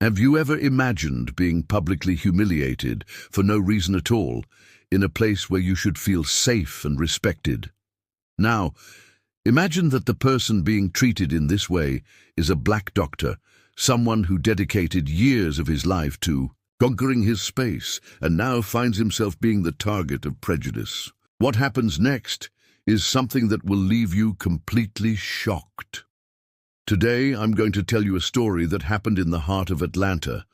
Have you ever imagined being publicly humiliated for no reason at all, in a place where you should feel safe and respected? Now, imagine that the person being treated in this way is a black doctor, someone who dedicated years of his life to conquering his space and now finds himself being the target of prejudice. What happens next is something that will leave you completely shocked. Today, I'm going to tell you a story that happened in the heart of Atlanta,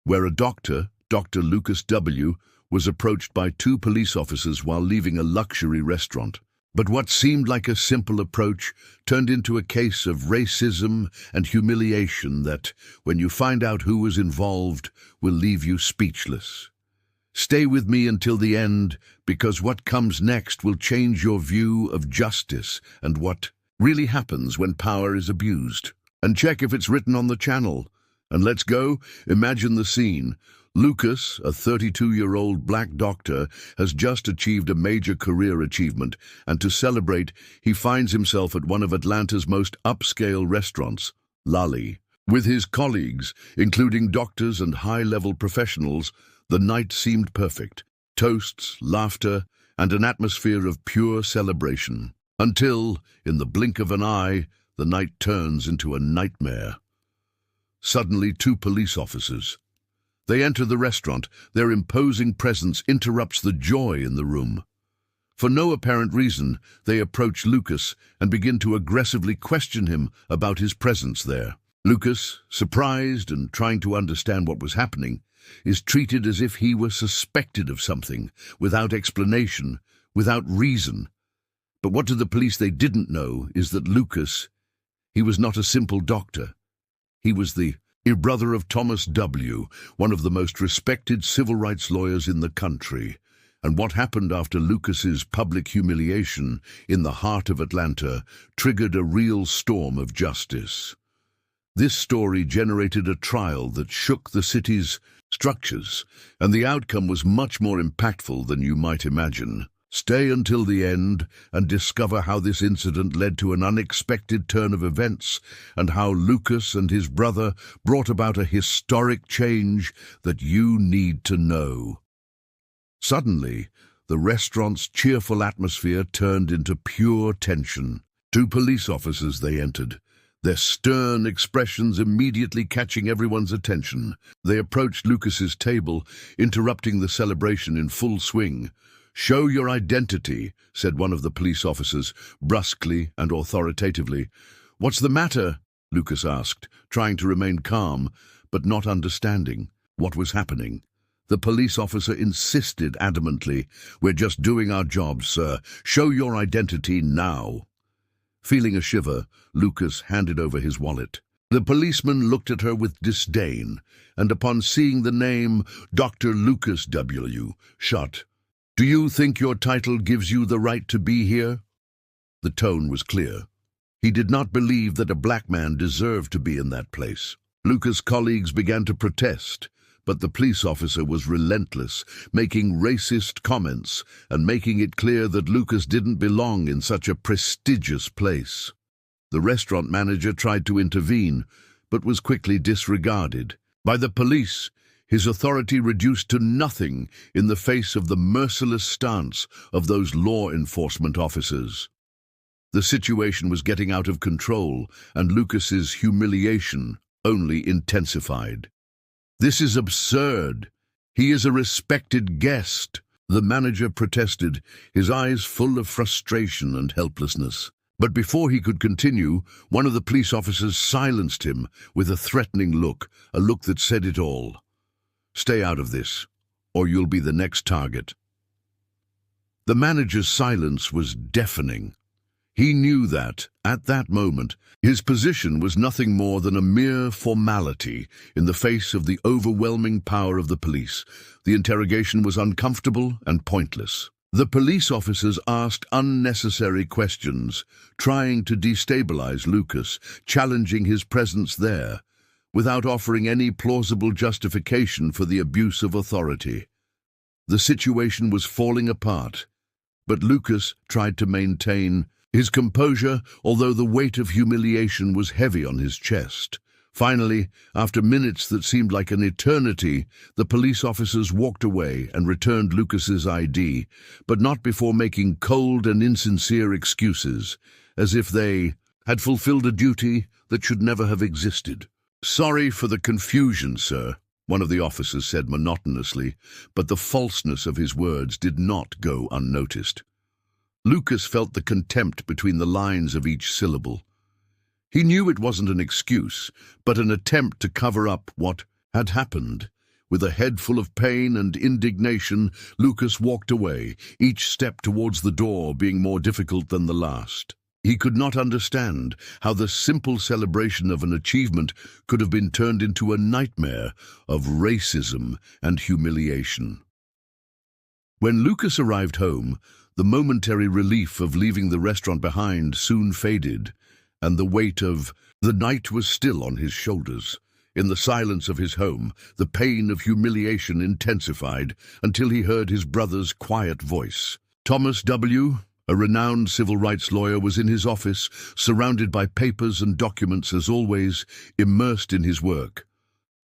where a doctor, Dr. Lucas W., was approached by two police officers while leaving a luxury restaurant. But what seemed like a simple approach turned into a case of racism and humiliation that, when you find out who was involved, will leave you speechless. Stay with me until the end, because what comes next will change your view of justice and what really happens when power is abused. And check if it's written on the channel. And let's go. Imagine the scene. Lucas, a 32-year-old black doctor, has just achieved a major career achievement, and to celebrate, he finds himself at one of Atlanta's most upscale restaurants, Lolly. With his colleagues, including doctors and high-level professionals, the night seemed perfect. Toasts, laughter, and an atmosphere of pure celebration. Until, in the blink of an eye, the night turns into a nightmare. Suddenly, two police officers. They enter the restaurant. Their imposing presence interrupts the joy in the room. For no apparent reason, they approach Lucas and begin to aggressively question him about his presence there. Lucas, surprised and trying to understand what was happening, is treated as if he were suspected of something, without explanation, without reason. But what to the police they didn't know is that Lucas, he was not a simple doctor. He was the brother of Thomas W., one of the most respected civil rights lawyers in the country. And what happened after Lucas's public humiliation in the heart of Atlanta triggered a real storm of justice. This story generated a trial that shook the city's structures, and the outcome was much more impactful than you might imagine. Stay until the end and discover how this incident led to an unexpected turn of events and how Lucas and his brother brought about a historic change that you need to know. Suddenly, the restaurant's cheerful atmosphere turned into pure tension. Two police officers they entered, their stern expressions immediately catching everyone's attention. They approached Lucas's table, interrupting the celebration in full swing. "Show your identity," said one of the police officers, brusquely and authoritatively. "What's the matter?" Lucas asked, trying to remain calm, but not understanding what was happening. The police officer insisted adamantly, "We're just doing our job, sir. Show your identity now." Feeling a shiver, Lucas handed over his wallet. The policeman looked at her with disdain, and upon seeing the name Dr. Lucas W., shut. "Do you think your title gives you the right to be here?" The tone was clear. He did not believe that a black man deserved to be in that place. Lucas' colleagues began to protest, but the police officer was relentless, making racist comments and making it clear that Lucas didn't belong in such a prestigious place. The restaurant manager tried to intervene, but was quickly disregarded. By the police, his authority reduced to nothing in the face of the merciless stance of those law enforcement officers. The situation was getting out of control, and Lucas's humiliation only intensified. "This is absurd. He is a respected guest," the manager protested, his eyes full of frustration and helplessness. But before he could continue, one of the police officers silenced him with a threatening look, a look that said it all. "Stay out of this, or you'll be the next target." The manager's silence was deafening. He knew that, at that moment, his position was nothing more than a mere formality in the face of the overwhelming power of the police. The interrogation was uncomfortable and pointless. The police officers asked unnecessary questions, trying to destabilize Lucas, challenging his presence there, without offering any plausible justification for the abuse of authority. The situation was falling apart, but Lucas tried to maintain his composure, although the weight of humiliation was heavy on his chest. Finally, after minutes that seemed like an eternity, the police officers walked away and returned Lucas's ID, but not before making cold and insincere excuses, as if they had fulfilled a duty that should never have existed. "Sorry for the confusion, sir," one of the officers said monotonously, but the falseness of his words did not go unnoticed. Lucas felt the contempt between the lines of each syllable. He knew it wasn't an excuse, but an attempt to cover up what had happened. With a head full of pain and indignation, Lucas walked away, each step towards the door being more difficult than the last. He could not understand how the simple celebration of an achievement could have been turned into a nightmare of racism and humiliation. When Lucas arrived home, the momentary relief of leaving the restaurant behind soon faded, and the weight of the night was still on his shoulders. In the silence of his home, the pain of humiliation intensified until he heard his brother's quiet voice. Thomas W., a renowned civil rights lawyer, was in his office, surrounded by papers and documents as always, immersed in his work.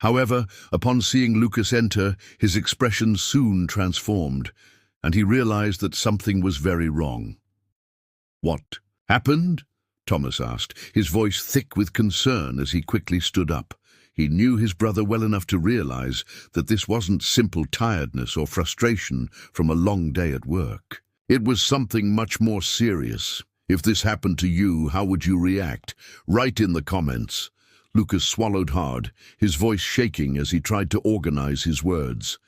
However, upon seeing Lucas enter, his expression soon transformed, and he realized that something was very wrong. "What happened?" Thomas asked, his voice thick with concern as he quickly stood up. He knew his brother well enough to realize that this wasn't simple tiredness or frustration from a long day at work. It was something much more serious. If this happened to you, how would you react? Write in the comments. Lucas swallowed hard, his voice shaking as he tried to organize his words.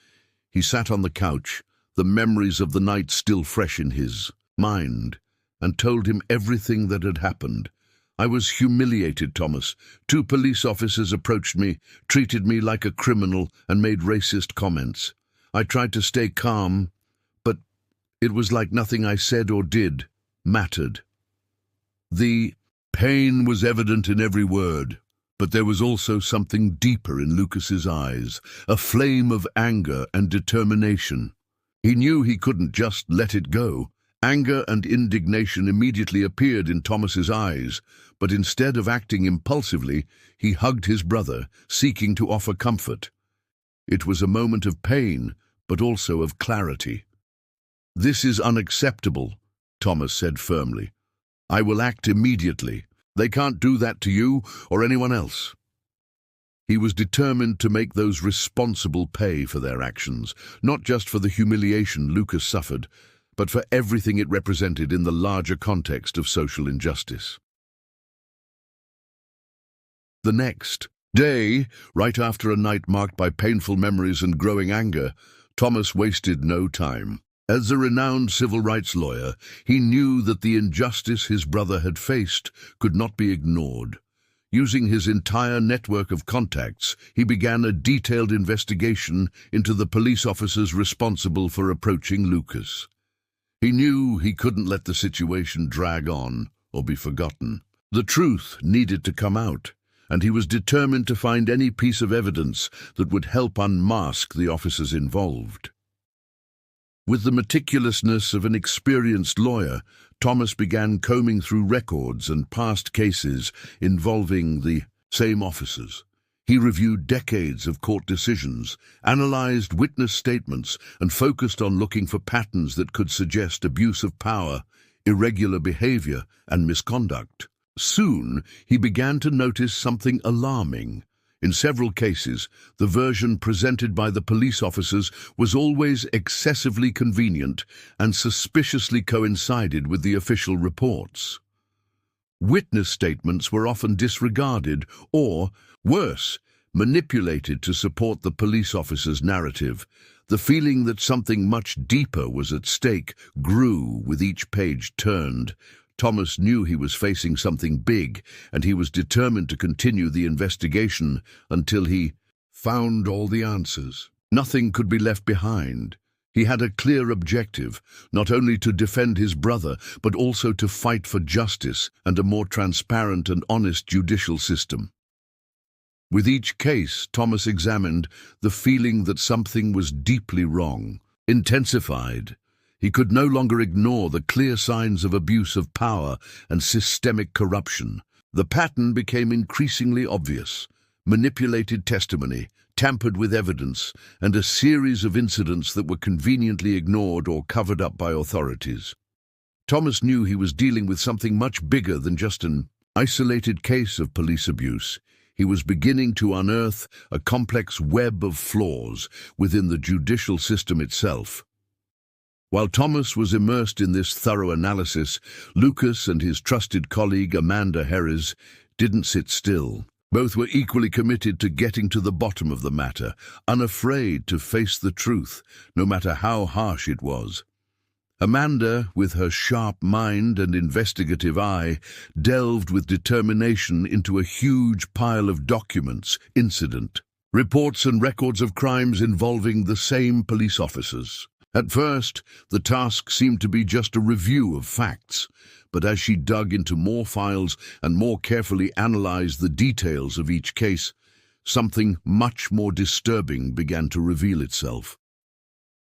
He sat on the couch, the memories of the night still fresh in his mind, and told him everything that had happened. "I was humiliated, Thomas. 2 police officers approached me, treated me like a criminal, and made racist comments. I tried to stay calm, but it was like nothing I said or did mattered." The pain was evident in every word, but there was also something deeper in Lucas's eyes, a flame of anger and determination. He knew he couldn't just let it go. Anger and indignation immediately appeared in Thomas's eyes, but instead of acting impulsively, he hugged his brother, seeking to offer comfort. It was a moment of pain, but also of clarity. "This is unacceptable," Thomas said firmly. "I will act immediately. They can't do that to you or anyone else." He was determined to make those responsible pay for their actions, not just for the humiliation Lucas suffered, but for everything it represented in the larger context of social injustice. The next day, right after a night marked by painful memories and growing anger, Thomas wasted no time. As a renowned civil rights lawyer, he knew that the injustice his brother had faced could not be ignored. Using his entire network of contacts, he began a detailed investigation into the police officers responsible for approaching Lucas. He knew he couldn't let the situation drag on or be forgotten. The truth needed to come out, and he was determined to find any piece of evidence that would help unmask the officers involved. With the meticulousness of an experienced lawyer, Thomas began combing through records and past cases involving the same officers. He reviewed decades of court decisions, analyzed witness statements, and focused on looking for patterns that could suggest abuse of power, irregular behavior, and misconduct. Soon, he began to notice something alarming. In several cases, the version presented by the police officers was always excessively convenient and suspiciously coincided with the official reports. Witness statements were often disregarded or, worse, manipulated to support the police officer's narrative. The feeling that something much deeper was at stake grew with each page turned. Thomas knew he was facing something big, and he was determined to continue the investigation until he found all the answers. Nothing could be left behind. He had a clear objective, not only to defend his brother, but also to fight for justice and a more transparent and honest judicial system. With each case, Thomas examined, the feeling that something was deeply wrong intensified. He could no longer ignore the clear signs of abuse of power and systemic corruption. The pattern became increasingly obvious. manipulated testimony, tampered with evidence, and a series of incidents that were conveniently ignored or covered up by authorities. Thomas knew he was dealing with something much bigger than just an isolated case of police abuse. He was beginning to unearth a complex web of flaws within the judicial system itself. While Thomas was immersed in this thorough analysis, Lucas and his trusted colleague Amanda Harris didn't sit still. Both were equally committed to getting to the bottom of the matter, unafraid to face the truth, no matter how harsh it was. Amanda, with her sharp mind and investigative eye, delved with determination into a huge pile of documents, reports and records of crimes involving the same police officers. At first, the task seemed to be just a review of facts, but as she dug into more files and more carefully analyzed the details of each case, something much more disturbing began to reveal itself.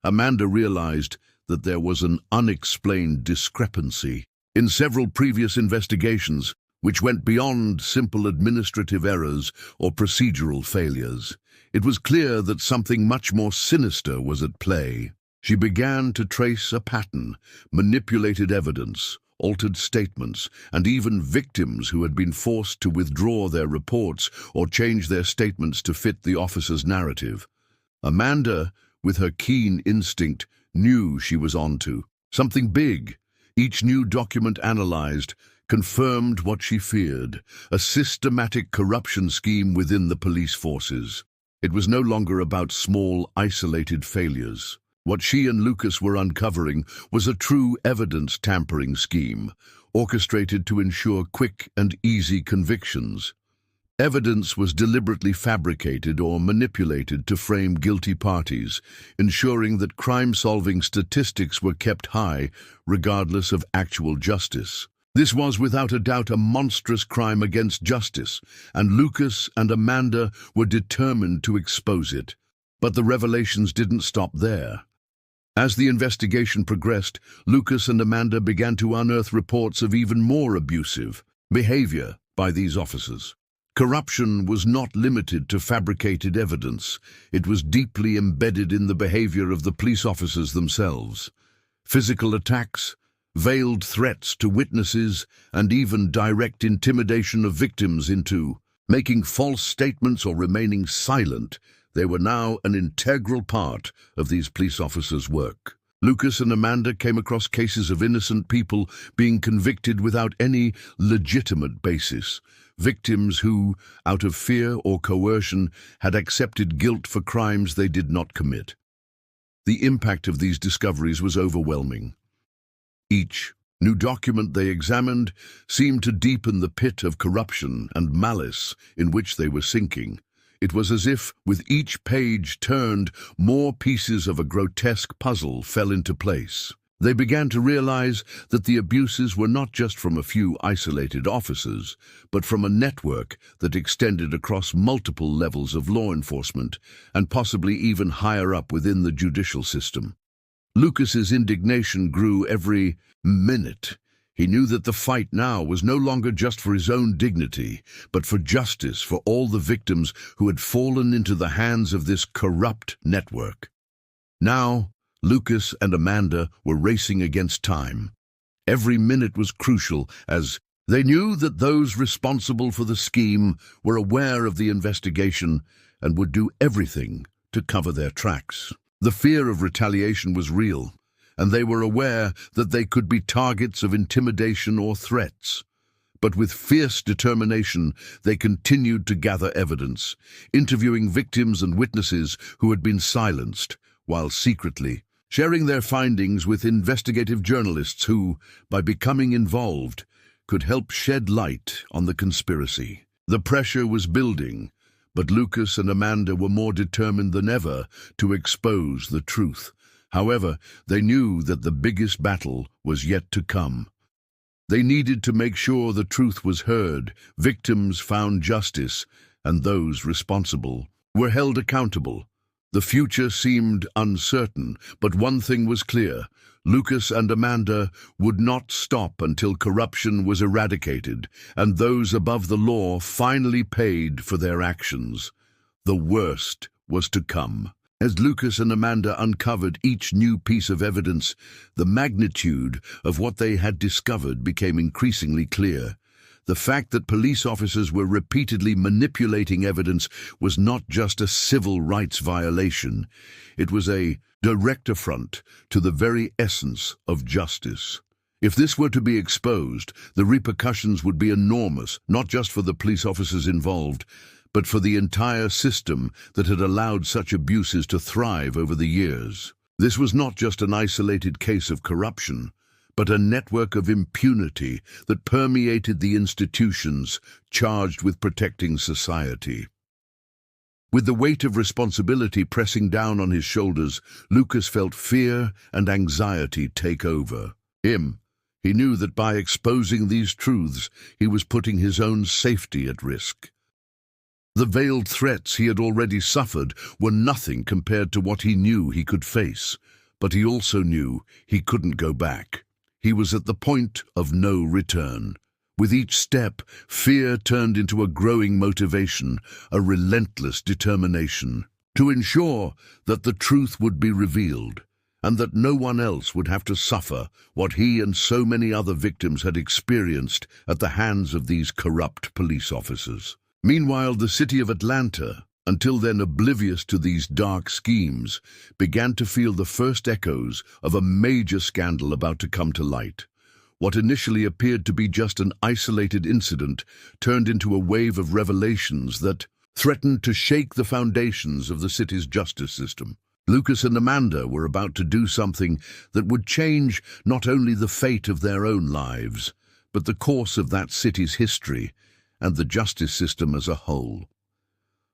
Amanda realized that there was an unexplained discrepancy in several previous investigations, which went beyond simple administrative errors or procedural failures. It was clear that something much more sinister was at play. She began to trace a pattern: manipulated evidence, altered statements, and even victims who had been forced to withdraw their reports or change their statements to fit the officer's narrative. Amanda, with her keen instinct, knew she was onto something big. Each new document analyzed confirmed what she feared: a systematic corruption scheme within the police forces. It was no longer about small, isolated failures. What she and Lucas were uncovering was a true evidence tampering scheme, orchestrated to ensure quick and easy convictions. Evidence was deliberately fabricated or manipulated to frame guilty parties, ensuring that crime-solving statistics were kept high, regardless of actual justice. This was without a doubt a monstrous crime against justice, and Lucas and Amanda were determined to expose it. But the revelations didn't stop there. As the investigation progressed, Lucas and Amanda began to unearth reports of even more abusive behavior by these officers. Corruption was not limited to fabricated evidence. It was deeply embedded in the behavior of the police officers themselves. Physical attacks, veiled threats to witnesses, and even direct intimidation of victims into making false statements or remaining silent. They were now an integral part of these police officers' work. Lucas and Amanda came across cases of innocent people being convicted without any legitimate basis. Victims who, out of fear or coercion, had accepted guilt for crimes they did not commit. The impact of these discoveries was overwhelming. Each new document they examined seemed to deepen the pit of corruption and malice in which they were sinking. It was as if, with each page turned, more pieces of a grotesque puzzle fell into place. They began to realize that the abuses were not just from a few isolated officers, but from a network that extended across multiple levels of law enforcement and possibly even higher up within the judicial system. Lucas's indignation grew every minute. He knew that the fight now was no longer just for his own dignity, but for justice for all the victims who had fallen into the hands of this corrupt network. Now, Lucas and Amanda were racing against time. Every minute was crucial, as they knew that those responsible for the scheme were aware of the investigation and would do everything to cover their tracks. The fear of retaliation was real, and they were aware that they could be targets of intimidation or threats. But with fierce determination, they continued to gather evidence, interviewing victims and witnesses who had been silenced, while secretly sharing their findings with investigative journalists who, by becoming involved, could help shed light on the conspiracy. The pressure was building, but Lucas and Amanda were more determined than ever to expose the truth. However, they knew that the biggest battle was yet to come. They needed to make sure the truth was heard, victims found justice, and those responsible were held accountable. The future seemed uncertain, but one thing was clear: Lucas and Amanda would not stop until corruption was eradicated and those above the law finally paid for their actions. The worst was to come. As Lucas and Amanda uncovered each new piece of evidence, the magnitude of what they had discovered became increasingly clear. The fact that police officers were repeatedly manipulating evidence was not just a civil rights violation. It was a direct affront to the very essence of justice. If this were to be exposed, the repercussions would be enormous, not just for the police officers involved, but for the entire system that had allowed such abuses to thrive over the years. This was not just an isolated case of corruption, but a network of impunity that permeated the institutions charged with protecting society. With the weight of responsibility pressing down on his shoulders, Lucas felt fear and anxiety take over him. He knew that by exposing these truths, he was putting his own safety at risk. The veiled threats he had already suffered were nothing compared to what he knew he could face, but he also knew he couldn't go back. He was at the point of no return. With each step, fear turned into a growing motivation, a relentless determination to ensure that the truth would be revealed and that no one else would have to suffer what he and so many other victims had experienced at the hands of these corrupt police officers. Meanwhile, the city of Atlanta, until then oblivious to these dark schemes, began to feel the first echoes of a major scandal about to come to light. What initially appeared to be just an isolated incident turned into a wave of revelations that threatened to shake the foundations of the city's justice system. Lucas and Amanda were about to do something that would change not only the fate of their own lives, but the course of that city's history and the justice system as a whole.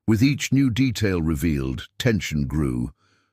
With each new detail revealed, tension grew,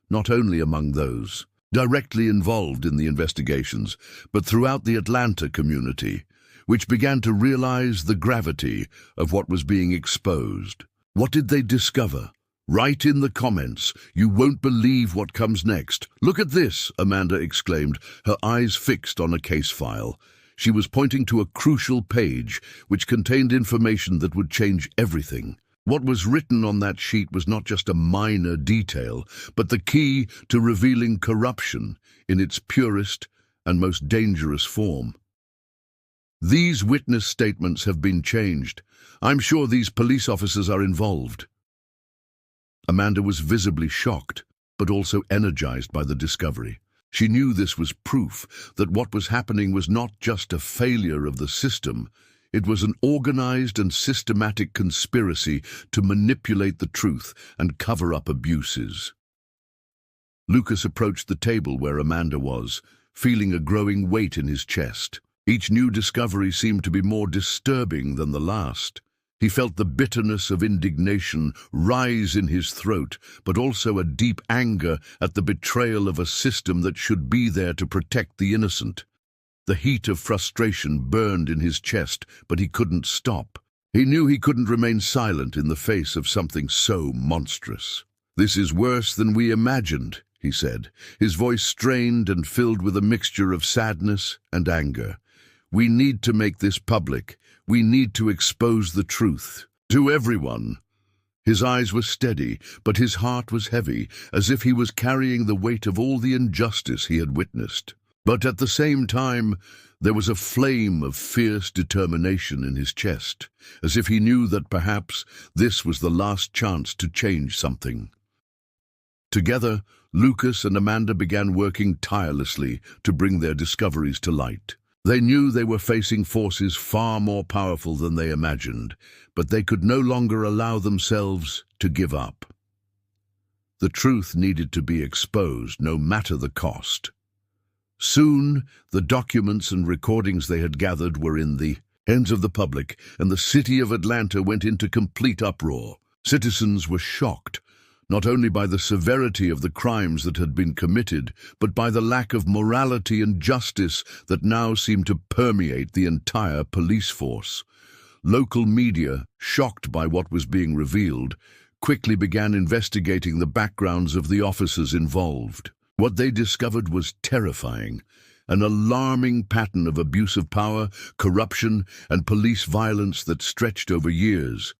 not only among those directly involved in the investigations, but throughout the Atlanta community, which began to realize the gravity of what was being exposed. What did they discover? Write in the comments. You won't believe what comes next. Look at this, Amanda exclaimed, her eyes fixed on a case file. She was pointing to a crucial page which contained information that would change everything. What was written on that sheet was not just a minor detail, but the key to revealing corruption in its purest and most dangerous form. These witness statements have been changed. I'm sure these police officers are involved. Amanda was visibly shocked, but also energized by the discovery. She knew this was proof that what was happening was not just a failure of the system. It was an organized and systematic conspiracy to manipulate the truth and cover up abuses. Lucas approached the table where Amanda was, feeling a growing weight in his chest. Each new discovery seemed to be more disturbing than the last. He felt the bitterness of indignation rise in his throat, but also a deep anger at the betrayal of a system that should be there to protect the innocent. The heat of frustration burned in his chest, but he couldn't stop. He knew he couldn't remain silent in the face of something so monstrous. "This is worse than we imagined," he said, his voice strained and filled with a mixture of sadness and anger. "We need to make this public. We need to expose the truth to everyone." His eyes were steady, but his heart was heavy, as if he was carrying the weight of all the injustice he had witnessed. But at the same time, there was a flame of fierce determination in his chest, as if he knew that perhaps this was the last chance to change something. Together, Lucas and Amanda began working tirelessly to bring their discoveries to light. They knew they were facing forces far more powerful than they imagined, but they could no longer allow themselves to give up. The truth needed to be exposed, no matter the cost. Soon, the documents and recordings they had gathered were in the hands of the public, and the city of Atlanta went into complete uproar. Citizens were shocked, not only by the severity of the crimes that had been committed, but by the lack of morality and justice that now seemed to permeate the entire police force. Local media, shocked by what was being revealed, quickly began investigating the backgrounds of the officers involved. What they discovered was terrifying, an alarming pattern of abuse of power, corruption, and police violence that stretched over years.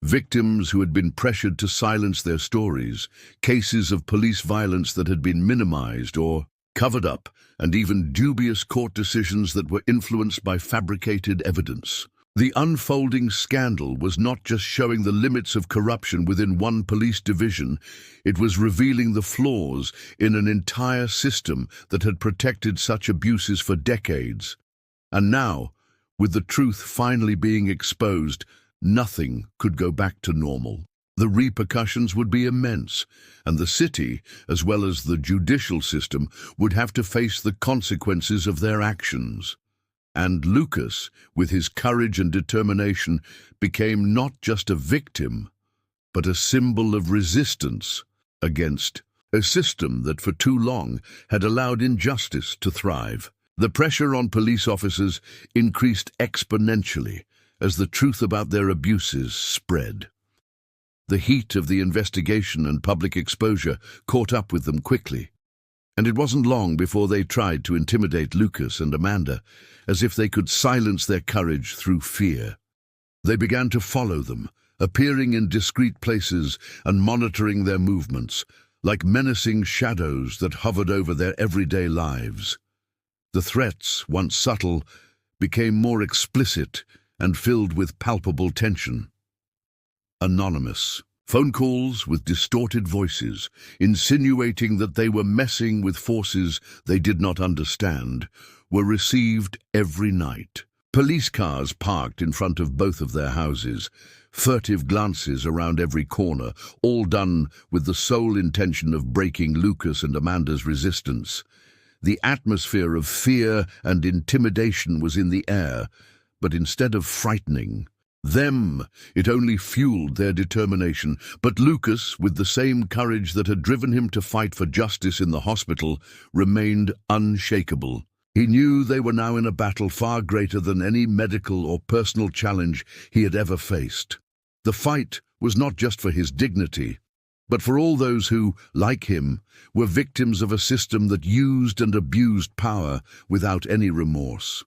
Victims who had been pressured to silence their stories, cases of police violence that had been minimized or covered up, and even dubious court decisions that were influenced by fabricated evidence. The unfolding scandal was not just showing the limits of corruption within one police division, it was revealing the flaws in an entire system that had protected such abuses for decades. And now, with the truth finally being exposed, nothing could go back to normal. The repercussions would be immense, and the city, as well as the judicial system, would have to face the consequences of their actions. And Lucas, with his courage and determination, became not just a victim, but a symbol of resistance against a system that for too long had allowed injustice to thrive. The pressure on police officers increased exponentially as the truth about their abuses spread. The heat of the investigation and public exposure caught up with them quickly, and it wasn't long before they tried to intimidate Lucas and Amanda, as if they could silence their courage through fear. They began to follow them, appearing in discreet places and monitoring their movements, like menacing shadows that hovered over their everyday lives. The threats, once subtle, became more explicit and filled with palpable tension. Anonymous. Phone calls with distorted voices, insinuating that they were messing with forces they did not understand, were received every night. Police cars parked in front of both of their houses, furtive glances around every corner, all done with the sole intention of breaking Lucas and Amanda's resistance. The atmosphere of fear and intimidation was in the air, but instead of frightening them, it only fueled their determination. But Lucas, with the same courage that had driven him to fight for justice in the hospital, remained unshakable. He knew they were now in a battle far greater than any medical or personal challenge he had ever faced. The fight was not just for his dignity, but for all those who, like him, were victims of a system that used and abused power without any remorse.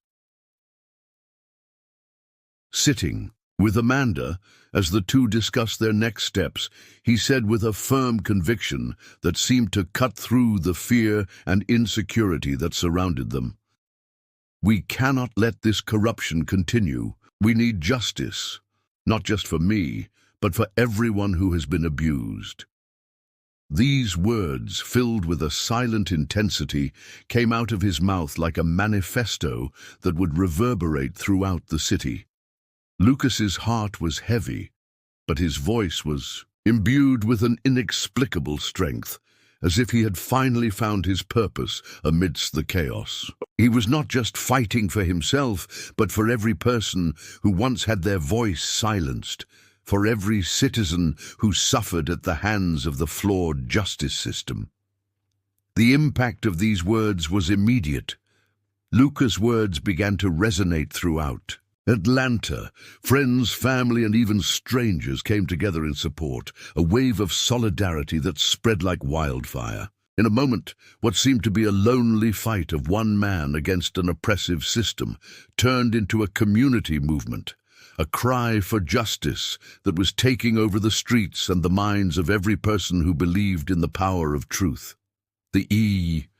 Sitting with Amanda, as the two discussed their next steps, he said with a firm conviction that seemed to cut through the fear and insecurity that surrounded them. "We cannot let this corruption continue. We need justice, not just for me, but for everyone who has been abused." These words, filled with a silent intensity, came out of his mouth like a manifesto that would reverberate throughout the city. Lucas's heart was heavy, but his voice was imbued with an inexplicable strength, as if he had finally found his purpose amidst the chaos. He was not just fighting for himself, but for every person who once had their voice silenced, for every citizen who suffered at the hands of the flawed justice system. The impact of these words was immediate. Lucas' words began to resonate throughout Atlanta. Friends, family, and even strangers came together in support, a wave of solidarity that spread like wildfire. In a moment, what seemed to be a lonely fight of one man against an oppressive system turned into a community movement, a cry for justice that was taking over the streets and the minds of every person who believed in the power of truth. The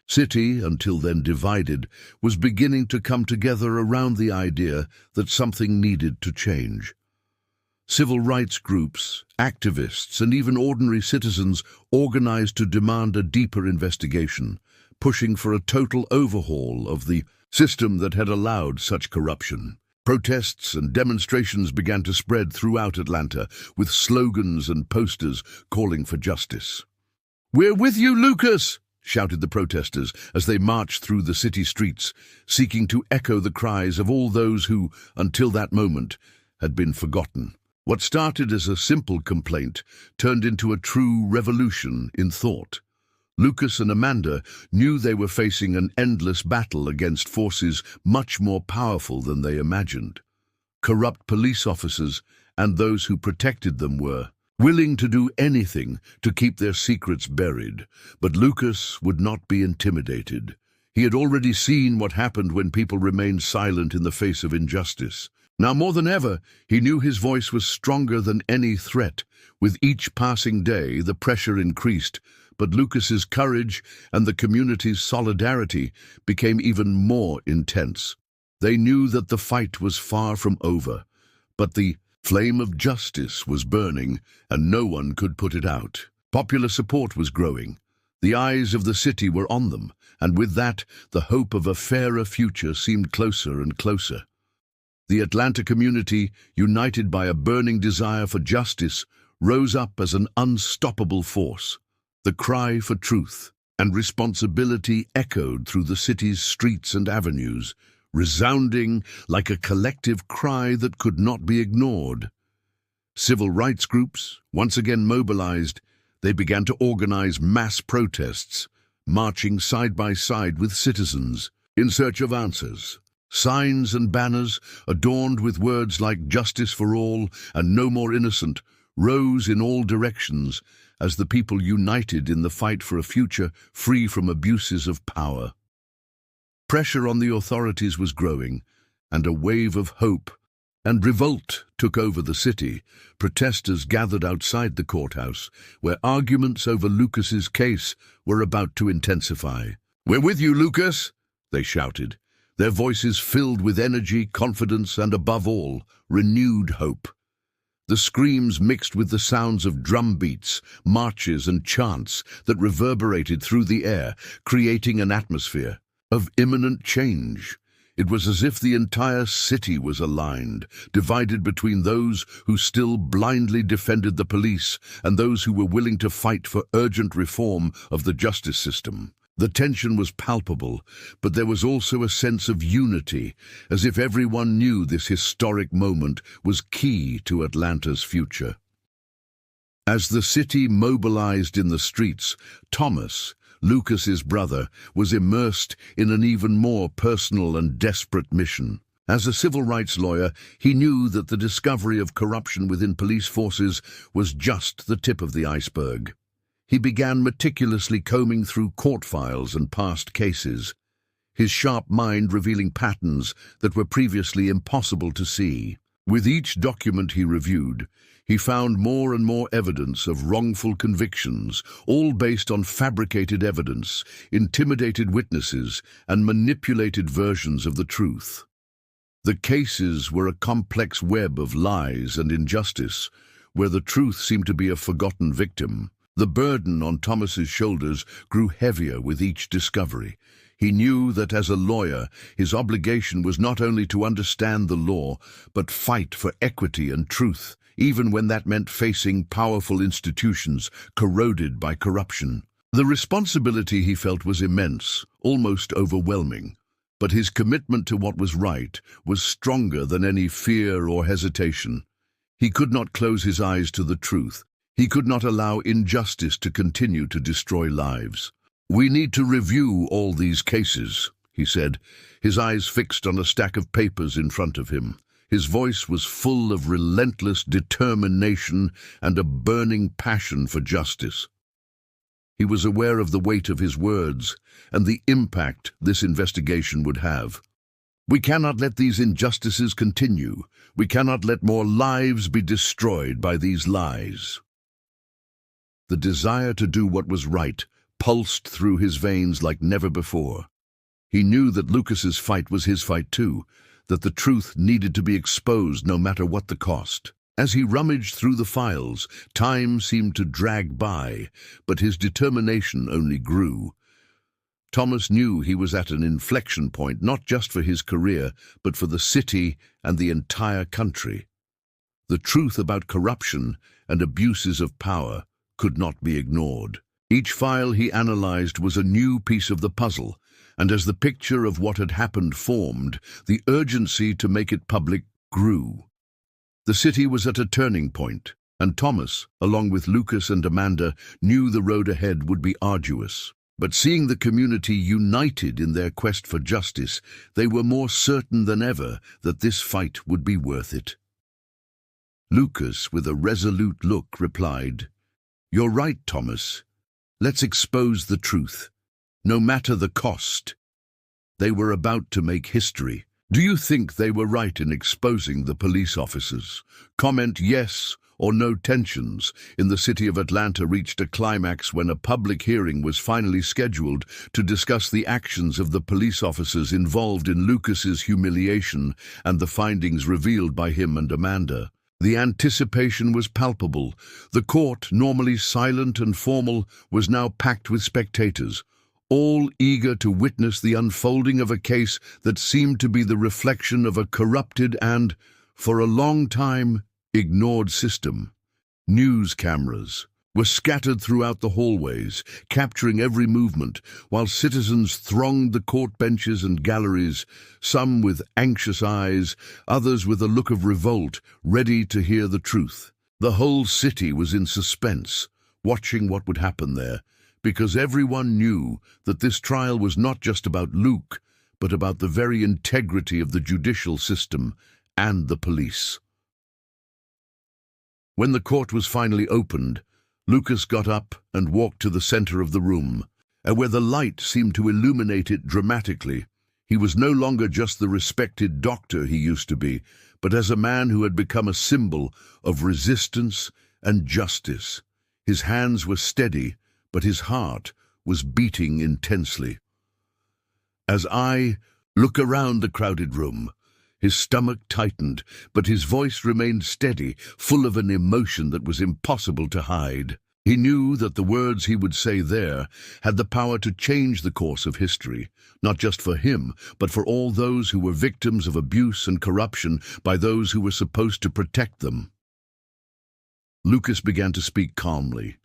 city, until then divided, was beginning to come together around the idea that something needed to change. Civil rights groups, activists, and even ordinary citizens organized to demand a deeper investigation, pushing for a total overhaul of the system that had allowed such corruption. Protests and demonstrations began to spread throughout Atlanta, with slogans and posters calling for justice. "We're with you, Lucas!" shouted the protesters as they marched through the city streets, seeking to echo the cries of all those who, until that moment, had been forgotten. What started as a simple complaint turned into a true revolution in thought. Lucas and Amanda knew they were facing an endless battle against forces much more powerful than they imagined. Corrupt police officers and those who protected them were willing to do anything to keep their secrets buried. But Lucas would not be intimidated. He had already seen what happened when people remained silent in the face of injustice. Now more than ever, he knew his voice was stronger than any threat. With each passing day, the pressure increased, but Lucas's courage and the community's solidarity became even more intense. They knew that the fight was far from over, but the flame of justice was burning, and no one could put it out. Popular support was growing. The eyes of the city were on them, and with that, the hope of a fairer future seemed closer and closer. The Atlanta community, united by a burning desire for justice, rose up as an unstoppable force. The cry for truth and responsibility echoed through the city's streets and avenues, resounding like a collective cry that could not be ignored. Civil rights groups, once again mobilized, they began to organize mass protests, marching side by side with citizens in search of answers. Signs and banners, adorned with words like "Justice for All" and "No More Innocent," rose in all directions as the people united in the fight for a future free from abuses of power. Pressure on the authorities was growing, and a wave of hope and revolt took over the city. Protesters gathered outside the courthouse, where arguments over Lucas's case were about to intensify. "We're with you, Lucas!" they shouted, their voices filled with energy, confidence, and above all, renewed hope. The screams mixed with the sounds of drum beats, marches, and chants that reverberated through the air, creating an atmosphere of imminent change. It was as if the entire city was aligned, divided between those who still blindly defended the police and those who were willing to fight for urgent reform of the justice system. The tension was palpable, but there was also a sense of unity, as if everyone knew this historic moment was key to Atlanta's future. As the city mobilized in the streets, Thomas, Lucas's brother, was immersed in an even more personal and desperate mission. As a civil rights lawyer, he knew that the discovery of corruption within police forces was just the tip of the iceberg. He began meticulously combing through court files and past cases, his sharp mind revealing patterns that were previously impossible to see. With each document he reviewed, he found more and more evidence of wrongful convictions, all based on fabricated evidence, intimidated witnesses, and manipulated versions of the truth. The cases were a complex web of lies and injustice, where the truth seemed to be a forgotten victim. The burden on Thomas's shoulders grew heavier with each discovery. He knew that as a lawyer, his obligation was not only to understand the law, but fight for equity and truth, even when that meant facing powerful institutions corroded by corruption. The responsibility he felt was immense, almost overwhelming, but his commitment to what was right was stronger than any fear or hesitation. He could not close his eyes to the truth. He could not allow injustice to continue to destroy lives. "We need to review all these cases," he said, his eyes fixed on a stack of papers in front of him. His voice was full of relentless determination and a burning passion for justice. He was aware of the weight of his words and the impact this investigation would have. "We cannot let these injustices continue. We cannot let more lives be destroyed by these lies." The desire to do what was right pulsed through his veins like never before. He knew that Lucas's fight was his fight too, that the truth needed to be exposed no matter what the cost. As he rummaged through the files, time seemed to drag by, but his determination only grew. Thomas knew he was at an inflection point, not just for his career, but for the city and the entire country. The truth about corruption and abuses of power could not be ignored. Each file he analyzed was a new piece of the puzzle, and as the picture of what had happened formed, the urgency to make it public grew. The city was at a turning point, and Thomas, along with Lucas and Amanda, knew the road ahead would be arduous. But seeing the community united in their quest for justice, they were more certain than ever that this fight would be worth it. Lucas, with a resolute look, replied, "You're right, Thomas. Let's expose the truth, no matter the cost." They were about to make history. Do you think they were right in exposing the police officers? Comment yes or no. Tensions in the city of Atlanta reached a climax when a public hearing was finally scheduled to discuss the actions of the police officers involved in Lucas's humiliation and the findings revealed by him and Amanda. The anticipation was palpable. The court, normally silent and formal, was now packed with spectators, all eager to witness the unfolding of a case that seemed to be the reflection of a corrupted and, for a long time, ignored system. News cameras were scattered throughout the hallways, capturing every movement, while citizens thronged the court benches and galleries, some with anxious eyes, others with a look of revolt, ready to hear the truth. The whole city was in suspense, watching what would happen there, because everyone knew that this trial was not just about Luke, but about the very integrity of the judicial system and the police. When the court was finally opened, Lucas got up and walked to the center of the room, where the light seemed to illuminate it dramatically. He was no longer just the respected doctor he used to be, but as a man who had become a symbol of resistance and justice. His hands were steady, but his heart was beating intensely. As I look around the crowded room, his stomach tightened, but his voice remained steady, full of an emotion that was impossible to hide. He knew that the words he would say there had the power to change the course of history, not just for him, but for all those who were victims of abuse and corruption by those who were supposed to protect them. Lucas began to speak calmly,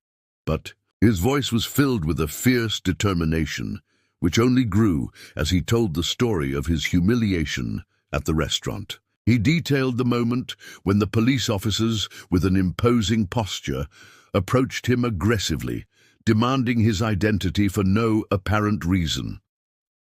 but his voice was filled with a fierce determination, which only grew as he told the story of his humiliation at the restaurant. He detailed the moment when the police officers, with an imposing posture, approached him aggressively, demanding his identity for no apparent reason.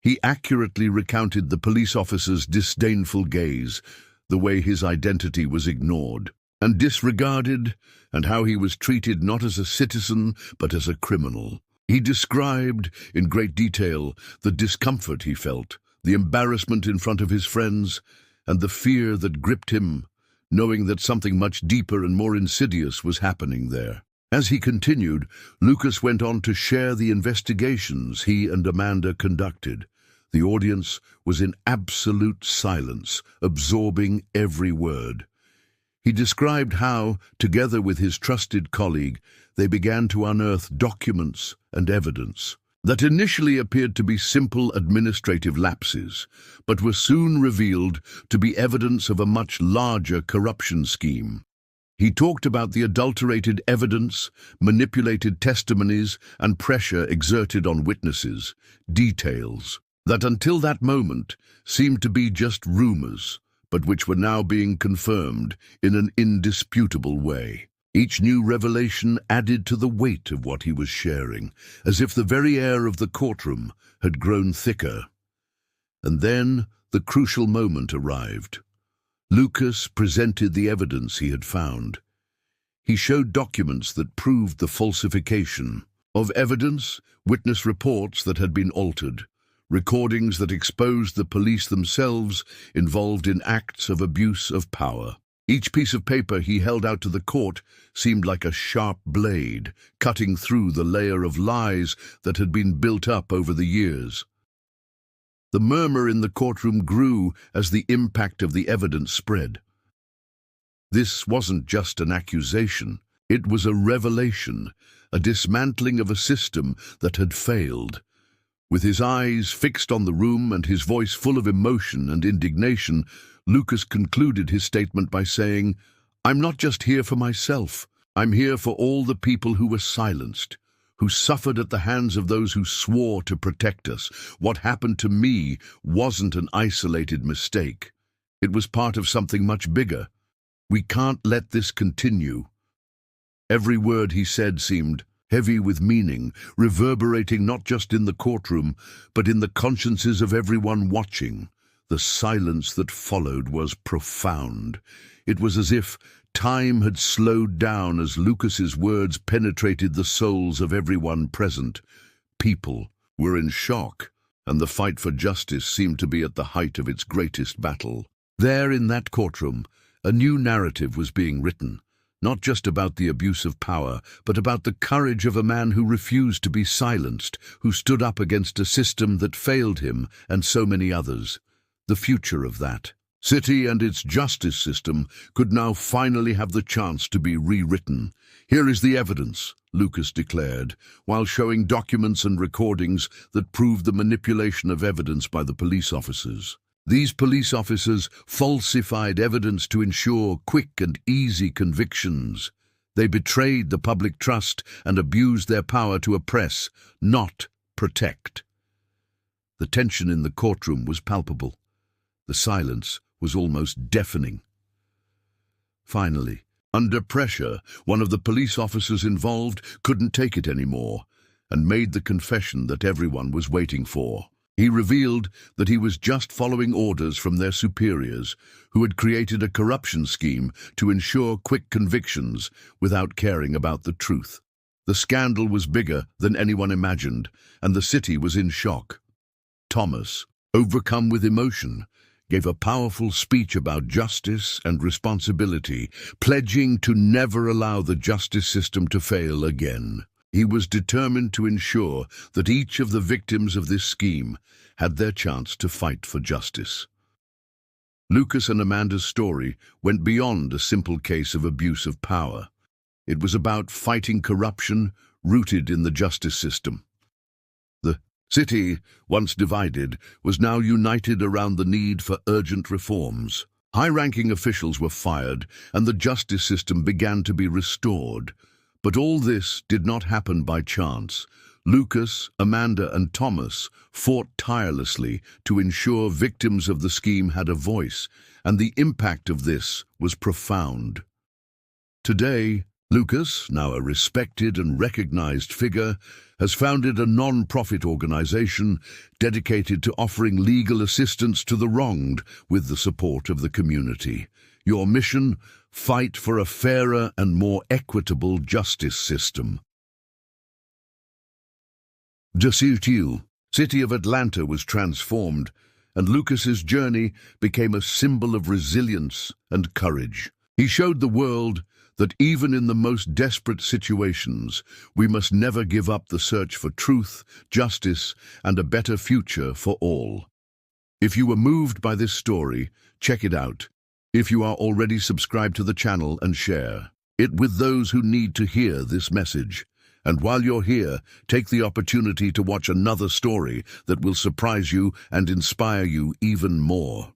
He accurately recounted the police officers' disdainful gaze, the way his identity was ignored and disregarded, and how he was treated not as a citizen but as a criminal. He described in great detail the discomfort he felt, the embarrassment in front of his friends, and the fear that gripped him, knowing that something much deeper and more insidious was happening there. As he continued, Lucas went on to share the investigations he and Amanda conducted. The audience was in absolute silence, absorbing every word. He described how, together with his trusted colleague, they began to unearth documents and evidence that initially appeared to be simple administrative lapses, but were soon revealed to be evidence of a much larger corruption scheme. He talked about the adulterated evidence, manipulated testimonies, and pressure exerted on witnesses, details that until that moment seemed to be just rumors, but which were now being confirmed in an indisputable way. Each new revelation added to the weight of what he was sharing, as if the very air of the courtroom had grown thicker. And then the crucial moment arrived. Lucas presented the evidence he had found. He showed documents that proved the falsification of evidence, witness reports that had been altered, recordings that exposed the police themselves involved in acts of abuse of power. Each piece of paper he held out to the court seemed like a sharp blade, cutting through the layer of lies that had been built up over the years. The murmur in the courtroom grew as the impact of the evidence spread. This wasn't just an accusation, it was a revelation, a dismantling of a system that had failed. With his eyes fixed on the room and his voice full of emotion and indignation, Lucas concluded his statement by saying, "I'm not just here for myself. I'm here for all the people who were silenced, who suffered at the hands of those who swore to protect us. What happened to me wasn't an isolated mistake. It was part of something much bigger. We can't let this continue." Every word he said seemed heavy with meaning, reverberating not just in the courtroom, but in the consciences of everyone watching. The silence that followed was profound. It was as if Time had slowed down as Lucas's words penetrated the souls of everyone present. People were in shock, and the fight for justice seemed to be at the height of its greatest battle. There, in that courtroom, a new narrative was being written, not just about the abuse of power, but about the courage of a man who refused to be silenced, who stood up against a system that failed him and so many others. The future of that city and its justice system could now finally have the chance to be rewritten. Here is the evidence, Lucas declared, while showing documents and recordings that proved the manipulation of evidence by the police officers. These police officers falsified evidence to ensure quick and easy convictions. They betrayed the public trust and abused their power to oppress, not protect. The tension in the courtroom was palpable. The silence was almost deafening. Finally, under pressure, one of the police officers involved couldn't take it anymore and made the confession that everyone was waiting for. He revealed that he was just following orders from their superiors, who had created a corruption scheme to ensure quick convictions without caring about the truth. The scandal was bigger than anyone imagined, and the city was in shock. Thomas, overcome with emotion, gave a powerful speech about justice and responsibility, pledging to never allow the justice system to fail again. He was determined to ensure that each of the victims of this scheme had their chance to fight for justice. Lucas and Amanda's story went beyond a simple case of abuse of power. It was about fighting corruption rooted in the justice system. The city, once divided, was now united around the need for urgent reforms. High-ranking officials were fired, and the justice system began to be restored. But all this did not happen by chance. Lucas, Amanda, and Thomas fought tirelessly to ensure victims of the scheme had a voice, and the impact of this was profound. Today, Lucas, now a respected and recognized figure, has founded a non-profit organization dedicated to offering legal assistance to the wronged with the support of the community. Your mission? Fight for a fairer and more equitable justice system. The city of Atlanta was transformed, and Lucas's journey became a symbol of resilience and courage. He showed the world that even in the most desperate situations, we must never give up the search for truth, justice, and a better future for all. If you were moved by this story, check it out. If you are already subscribed to the channel, and share it with those who need to hear this message. And while you're here, take the opportunity to watch another story that will surprise you and inspire you even more.